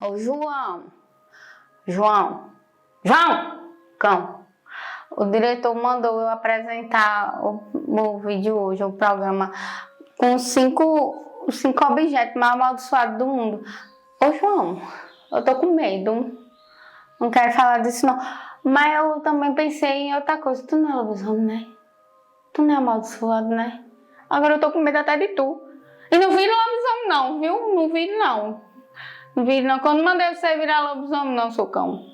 Ô, João, cão. O diretor mandou eu apresentar o vídeo hoje, o programa, com os cinco objetos mais amaldiçoados do mundo. Ô, João, eu tô com medo. Não quero falar disso, não. Mas eu também pensei em outra coisa. Tu não é lobisomem, né? Tu não é amaldiçoado, né? Agora eu tô com medo até de tu. E não vira lobisomem, não, viu? Não vira, não. Não vira, não. Quando mandei você virar lobisomem, não, seu cão.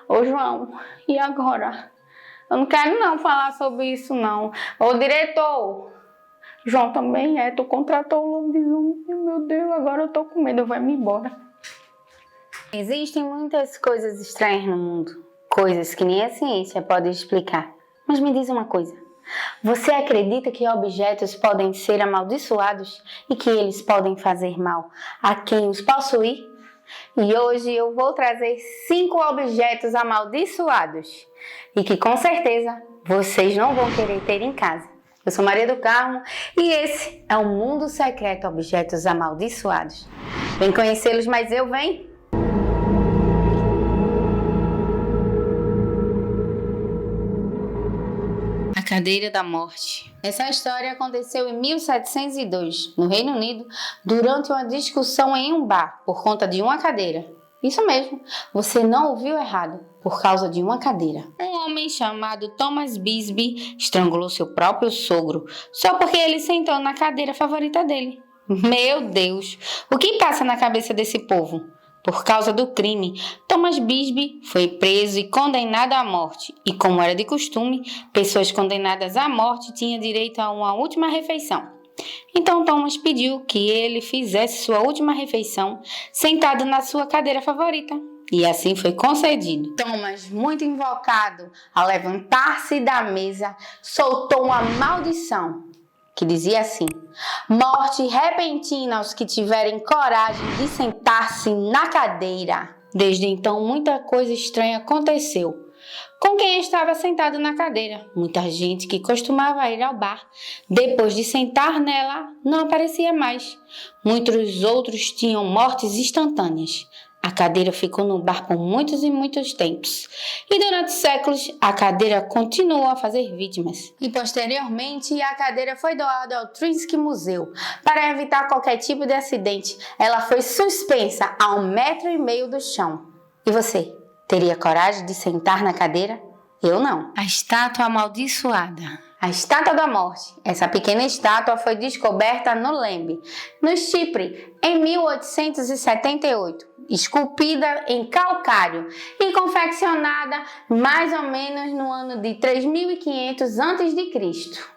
Ô, João, e agora? Eu não quero, não, falar sobre isso, não. Ô, diretor. João também é. Tu contratou o lobisomem. Meu Deus, agora eu tô com medo. Eu vou me embora. Existem muitas coisas estranhas no mundo. Coisas que nem a ciência pode explicar. Mas me diz uma coisa. Você acredita que objetos podem ser amaldiçoados e que eles podem fazer mal a quem os possui? E hoje eu vou trazer 5 objetos amaldiçoados e que com certeza vocês não vão querer ter em casa. Eu sou Maria do Carmo e esse é o Mundo Secreto Objetos Amaldiçoados. Vem conhecê-los, mas eu venho. A Cadeira da Morte. Essa história aconteceu em 1702, no Reino Unido, durante uma discussão em um bar, por conta de uma cadeira. Isso mesmo, você não ouviu errado, por causa de uma cadeira. Um homem chamado Thomas Bisbee estrangulou seu próprio sogro, só porque ele sentou na cadeira favorita dele. Meu Deus, o que passa na cabeça desse povo? Por causa do crime, Thomas Bisbee foi preso e condenado à morte. E como era de costume, pessoas condenadas à morte tinham direito a uma última refeição. Então Thomas pediu que ele fizesse sua última refeição sentado na sua cadeira favorita. E assim foi concedido. Thomas, muito invocado, ao levantar-se da mesa, soltou uma maldição que dizia assim: morte repentina aos que tiverem coragem de sentar-se na cadeira. Desde então, muita coisa estranha aconteceu com quem estava sentado na cadeira. Muita gente que costumava ir ao bar, depois de sentar nela, não aparecia mais. Muitos outros tinham mortes instantâneas. A cadeira ficou no bar por muitos e muitos tempos. E durante séculos, a cadeira continuou a fazer vítimas. E posteriormente, a cadeira foi doada ao Trinity Museu. Para evitar qualquer tipo de acidente, ela foi suspensa a 1,5 metro do chão. E você, teria coragem de sentar na cadeira? Eu não. A estátua amaldiçoada. A Estátua da Morte. Essa pequena estátua foi descoberta no Lembe, no Chipre, em 1878, esculpida em calcário e confeccionada mais ou menos no ano de 3500 a.C.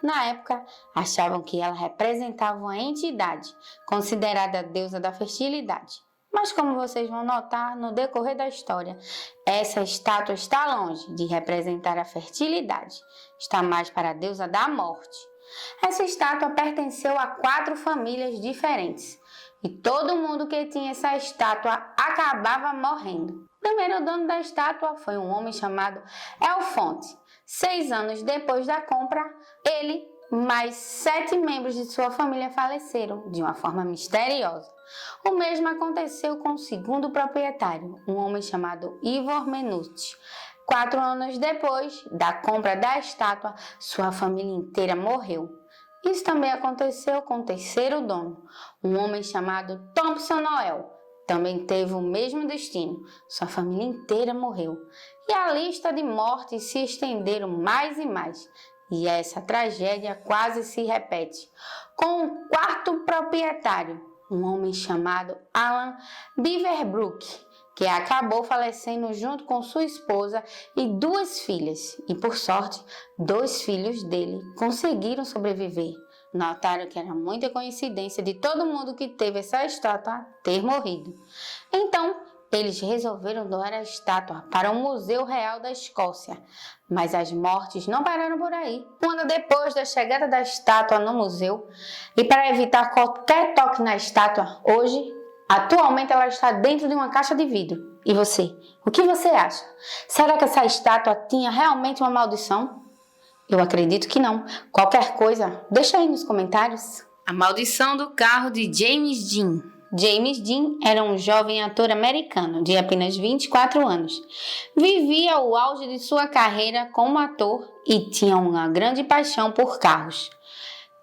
Na época, achavam que ela representava uma entidade considerada a deusa da fertilidade. Mas como vocês vão notar no decorrer da história, essa estátua está longe de representar a fertilidade, está mais para a deusa da morte. Essa estátua pertenceu a 4 famílias diferentes e todo mundo que tinha essa estátua acabava morrendo. O primeiro dono da estátua foi um homem chamado Elfonte. 6 anos depois da compra, ele mais 7 membros de sua família faleceram de uma forma misteriosa. O mesmo aconteceu com o segundo proprietário, um homem chamado Ivor Menutti. 4 anos depois da compra da estátua, sua família inteira morreu. Isso também aconteceu com o terceiro dono, um homem chamado Thompson Noel. Também teve o mesmo destino, sua família inteira morreu. E a lista de mortes se estenderam mais e mais. E essa tragédia quase se repete com o quarto proprietário, um homem chamado Alan Beaverbrook, que acabou falecendo junto com sua esposa e 2 filhas. E por sorte, 2 filhos dele conseguiram sobreviver. Notaram que era muita coincidência de todo mundo que teve essa estátua ter morrido. Então, eles resolveram doar a estátua para o Museu Real da Escócia. Mas as mortes não pararam por aí. Um ano depois da chegada da estátua no museu, e para evitar qualquer toque na estátua, atualmente ela está dentro de uma caixa de vidro. E você? O que você acha? Será que essa estátua tinha realmente uma maldição? Eu acredito que não. Qualquer coisa, deixa aí nos comentários. A maldição do carro de James Dean. James Dean era um jovem ator americano de apenas 24 anos. Vivia o auge de sua carreira como ator e tinha uma grande paixão por carros.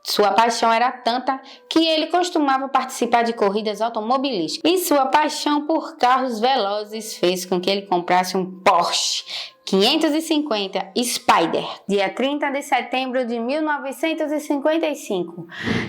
Sua paixão era tanta que ele costumava participar de corridas automobilísticas. E sua paixão por carros velozes fez com que ele comprasse um Porsche 550 Spider. Dia 30 de setembro de 1955,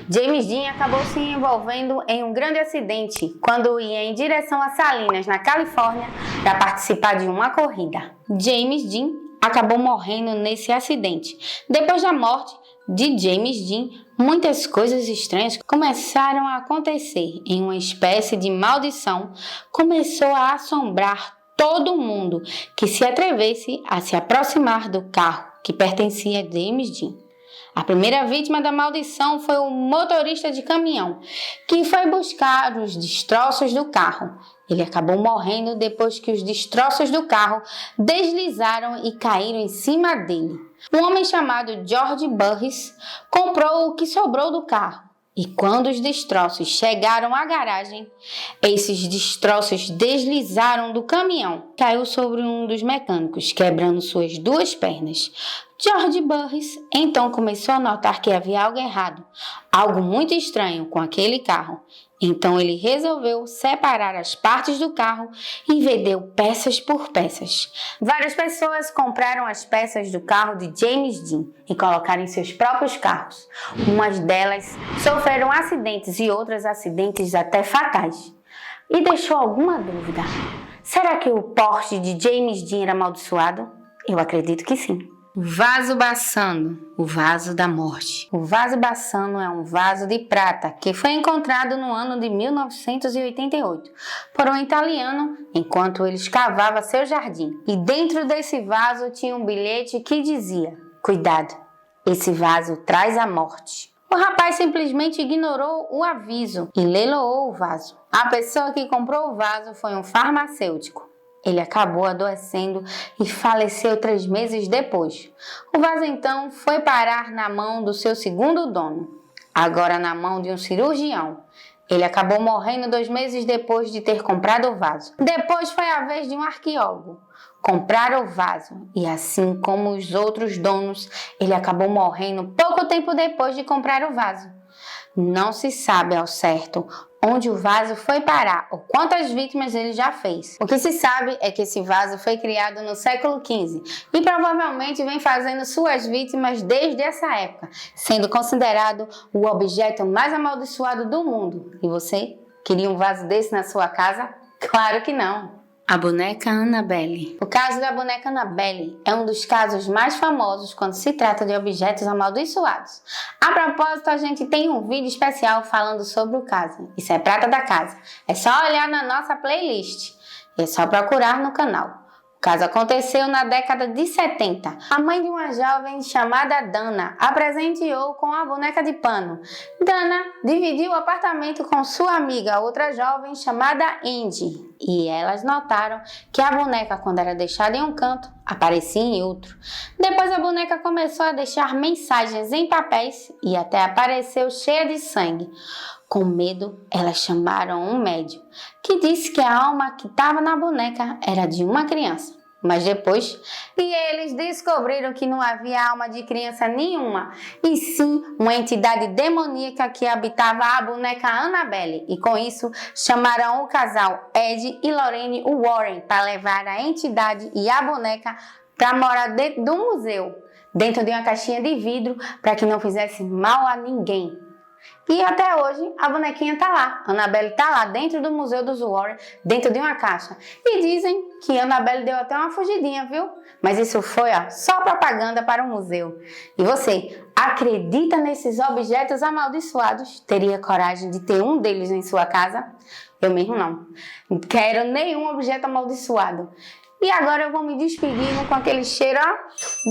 James Dean acabou se envolvendo em um grande acidente quando ia em direção a Salinas, na Califórnia, para participar de uma corrida. James Dean acabou morrendo nesse acidente. Depois da morte de James Dean, muitas coisas estranhas começaram a acontecer e uma espécie de maldição começou a assombrar todo mundo que se atrevesse a se aproximar do carro que pertencia a James Dean. A primeira vítima da maldição foi o motorista de caminhão, que foi buscar os destroços do carro. Ele acabou morrendo depois que os destroços do carro deslizaram e caíram em cima dele. Um homem chamado George Burris comprou o que sobrou do carro. E quando os destroços chegaram à garagem, esses destroços deslizaram do caminhão. Caiu sobre um dos mecânicos, quebrando suas duas pernas. George Burris então começou a notar que havia algo errado, algo muito estranho com aquele carro. Então ele resolveu separar as partes do carro e vendeu peças por peças. Várias pessoas compraram as peças do carro de James Dean e colocaram em seus próprios carros. Umas delas sofreram acidentes e outras acidentes até fatais. E deixou alguma dúvida: será que o Porsche de James Dean era amaldiçoado? Eu acredito que sim. Vaso Bassano, o vaso da morte. O vaso Bassano é um vaso de prata que foi encontrado no ano de 1988 por um italiano enquanto ele escavava seu jardim. E dentro desse vaso tinha um bilhete que dizia: cuidado, esse vaso traz a morte. O rapaz simplesmente ignorou o aviso e leiloou o vaso. A pessoa que comprou o vaso foi um farmacêutico. Ele acabou adoecendo e faleceu 3 meses depois. O vaso então foi parar na mão do seu segundo dono, agora na mão de um cirurgião. Ele acabou morrendo 2 meses depois de ter comprado o vaso. Depois foi a vez de um arqueólogo comprar o vaso e, assim como os outros donos, ele acabou morrendo pouco tempo depois de comprar o vaso. Não se sabe ao certo onde o vaso foi parar ou quantas vítimas ele já fez. O que se sabe é que esse vaso foi criado no século XV e provavelmente vem fazendo suas vítimas desde essa época, sendo considerado o objeto mais amaldiçoado do mundo. E você? Queria um vaso desse na sua casa? Claro que não! A boneca Annabelle. O caso da boneca Annabelle é um dos casos mais famosos quando se trata de objetos amaldiçoados. A propósito, a gente tem um vídeo especial falando sobre o caso. Isso é prata da casa. É só olhar na nossa playlist. É só procurar no canal. O caso aconteceu na década de 70. A mãe de uma jovem chamada Dana a presenteou com a boneca de pano. Dana dividiu o apartamento com sua amiga, outra jovem chamada Andy. E elas notaram que a boneca, quando era deixada em um canto, aparecia em outro. Depois a boneca começou a deixar mensagens em papéis e até apareceu cheia de sangue. Com medo, elas chamaram um médium, que disse que a alma que estava na boneca era de uma criança. Mas depois, eles descobriram que não havia alma de criança nenhuma, e sim uma entidade demoníaca que habitava a boneca Annabelle. E com isso, chamaram o casal Ed e Lorraine Warren para levar a entidade e a boneca para morar dentro do museu, dentro de uma caixinha de vidro, para que não fizesse mal a ninguém. E até hoje a bonequinha tá lá. Annabelle tá lá dentro do Museu dos Warren, dentro de uma caixa. E dizem que Annabelle deu até uma fugidinha, viu? Mas isso foi só propaganda para o museu. E você, acredita nesses objetos amaldiçoados? Teria coragem de ter um deles em sua casa? Eu mesmo não. Não quero nenhum objeto amaldiçoado. E agora eu vou me despedindo com aquele cheiro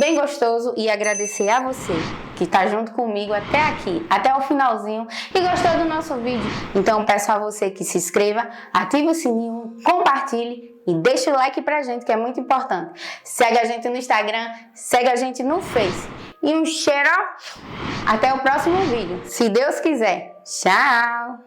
bem gostoso e agradecer a você que está junto comigo até aqui, até o finalzinho e gostou do nosso vídeo. Então peço a você que se inscreva, ative o sininho, compartilhe e deixe o like pra gente, que é muito importante. Segue a gente no Instagram, segue a gente no Face. E um cheiro, até o próximo vídeo, se Deus quiser. Tchau!